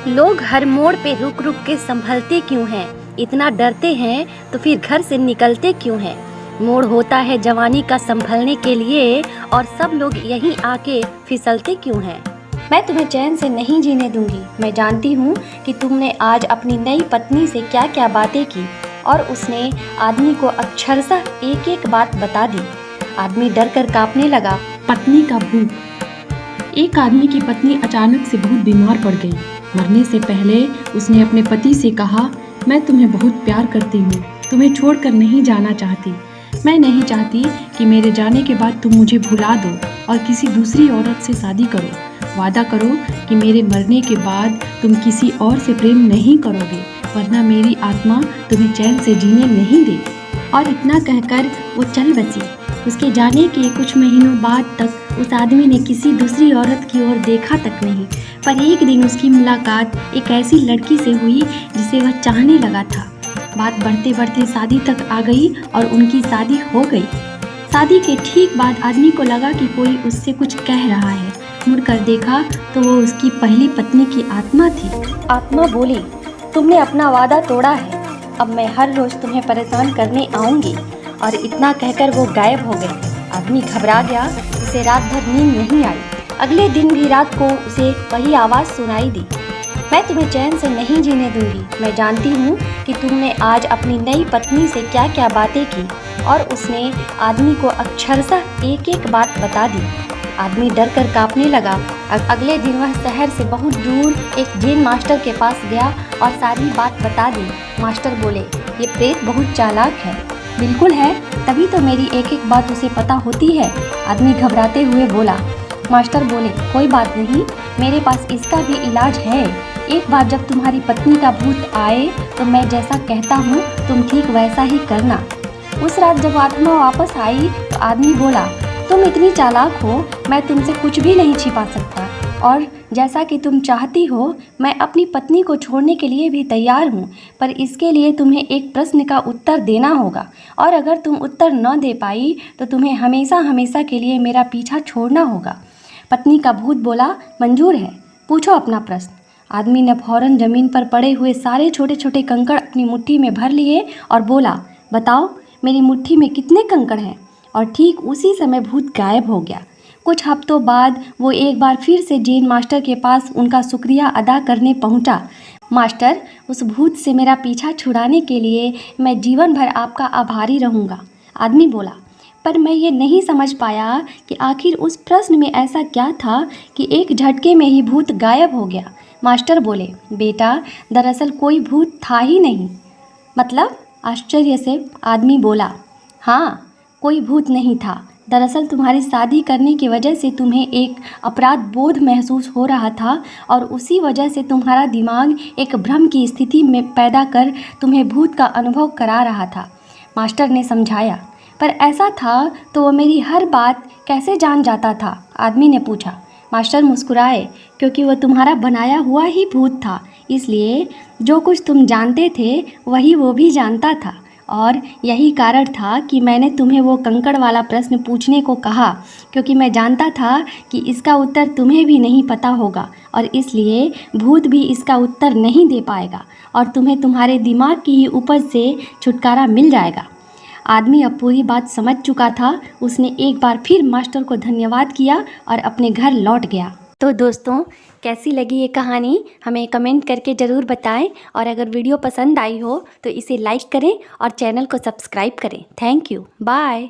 लोग हर मोड़ पे रुक रुक के संभलते क्यों हैं? इतना डरते हैं तो फिर घर से निकलते क्यों हैं? मोड़ होता है जवानी का संभलने के लिए और सब लोग यहीं आके फिसलते क्यों हैं? मैं तुम्हें चैन से नहीं जीने दूंगी। मैं जानती हूँ कि तुमने आज अपनी नई पत्नी से क्या क्या बातें की और उसने आदमी को अक्षरशः एक एक बात बता दी। आदमी डर कर कांपने लगा। पत्नी का भूत। एक आदमी की पत्नी अचानक से बहुत बीमार पड़ गई। मरने से पहले उसने अपने पति से कहा, मैं तुम्हें बहुत प्यार करती हूँ, तुम्हें छोड़कर नहीं जाना चाहती। मैं नहीं चाहती कि मेरे जाने के बाद तुम मुझे भुला दो और किसी दूसरी औरत से शादी करो। वादा करो कि मेरे मरने के बाद तुम किसी और से प्रेम नहीं करोगे, वरना मेरी आत्मा तुम्हें चैन से जीने नहीं देगी। और इतना कहकर वो चल बसी। उसके जाने के कुछ महीनों बाद तक उस आदमी ने किसी दूसरी औरत की ओर देखा तक नहीं। पर एक दिन उसकी मुलाकात एक ऐसी लड़की से हुई जिसे वह चाहने लगा था। बात बढ़ते बढ़ते शादी तक आ गई और उनकी शादी हो गई। शादी के ठीक बाद आदमी को लगा कि कोई उससे कुछ कह रहा है। मुड़कर देखा तो वो उसकी पहली पत्नी की आत्मा थी। आत्मा बोली, तुमने अपना वादा तोड़ा है, अब मैं हर रोज तुम्हें परेशान करने आऊंगी। और इतना कहकर वो गायब हो गई। आदमी घबरा गया, उसे रात भर नींद नहीं आई। अगले दिन भी रात को उसे वही आवाज़ सुनाई दी, मैं तुम्हें चैन से नहीं जीने दूंगी। मैं जानती हूँ कि तुमने आज अपनी नई पत्नी से क्या क्या बातें की और उसने आदमी को अक्षरशः एक एक बात बता दी। आदमी डर कर कांपने लगा। अगले दिन वह शहर से बहुत दूर एक जैन मास्टर के पास गया और सारी बात बता दी। मास्टर बोले, ये प्रेत बहुत चालाक है। बिल्कुल है, तभी तो मेरी एक एक बात उसे पता होती है। आदमी घबराते हुए बोला। मास्टर बोले, कोई बात नहीं, मेरे पास इसका भी इलाज है। एक बार जब तुम्हारी पत्नी का भूत आए तो मैं जैसा कहता हूँ तुम ठीक वैसा ही करना। उस रात जब आत्मा वापस आई तो आदमी बोला, तुम इतनी चालाक हो, मैं तुमसे कुछ भी नहीं छिपा सकता और जैसा कि तुम चाहती हो मैं अपनी पत्नी को छोड़ने के लिए भी तैयार हूँ। पर इसके लिए तुम्हें एक प्रश्न का उत्तर देना होगा और अगर तुम उत्तर न दे पाई तो तुम्हें हमेशा हमेशा के लिए मेरा पीछा छोड़ना होगा। पत्नी का भूत बोला, मंजूर है, पूछो अपना प्रश्न। आदमी ने फौरन जमीन पर पड़े हुए सारे छोटे छोटे कंकड़ अपनी मुट्ठी में भर लिए और बोला, बताओ मेरी मुट्ठी में कितने कंकड़ हैं। और ठीक उसी समय भूत गायब हो गया। कुछ हफ्तों बाद वो एक बार फिर से जैन मास्टर के पास उनका शुक्रिया अदा करने पहुंचा। मास्टर, उस भूत से मेरा पीछा छुड़ाने के लिए मैं जीवन भर आपका आभारी रहूँगा। आदमी बोला, पर मैं ये नहीं समझ पाया कि आखिर उस प्रश्न में ऐसा क्या था कि एक झटके में ही भूत गायब हो गया। मास्टर बोले, बेटा दरअसल कोई भूत था ही नहीं। मतलब? आश्चर्य से आदमी बोला, हाँ, कोई भूत नहीं था। दरअसल तुम्हारी शादी करने की वजह से तुम्हें एक अपराध बोध महसूस हो रहा था और उसी वजह से तुम्हारा दिमाग एक भ्रम की स्थिति में पैदा कर तुम्हें भूत का अनुभव करा रहा था। मास्टर ने समझाया। पर ऐसा था तो वो मेरी हर बात कैसे जान जाता था? आदमी ने पूछा। मास्टर मुस्कुराए, क्योंकि वो तुम्हारा बनाया हुआ ही भूत था, इसलिए जो कुछ तुम जानते थे वही वो भी जानता था। और यही कारण था कि मैंने तुम्हें वो कंकड़ वाला प्रश्न पूछने को कहा, क्योंकि मैं जानता था कि इसका उत्तर तुम्हें भी नहीं पता होगा और इसलिए भूत भी इसका उत्तर नहीं दे पाएगा और तुम्हें तुम्हारे दिमाग की ही उपज से छुटकारा मिल जाएगा। आदमी अब पूरी बात समझ चुका था। उसने एक बार फिर मास्टर को धन्यवाद किया और अपने घर लौट गया। तो दोस्तों, कैसी लगी ये कहानी हमें कमेंट करके ज़रूर बताएं और अगर वीडियो पसंद आई हो तो इसे लाइक करें और चैनल को सब्सक्राइब करें। Thank you, bye.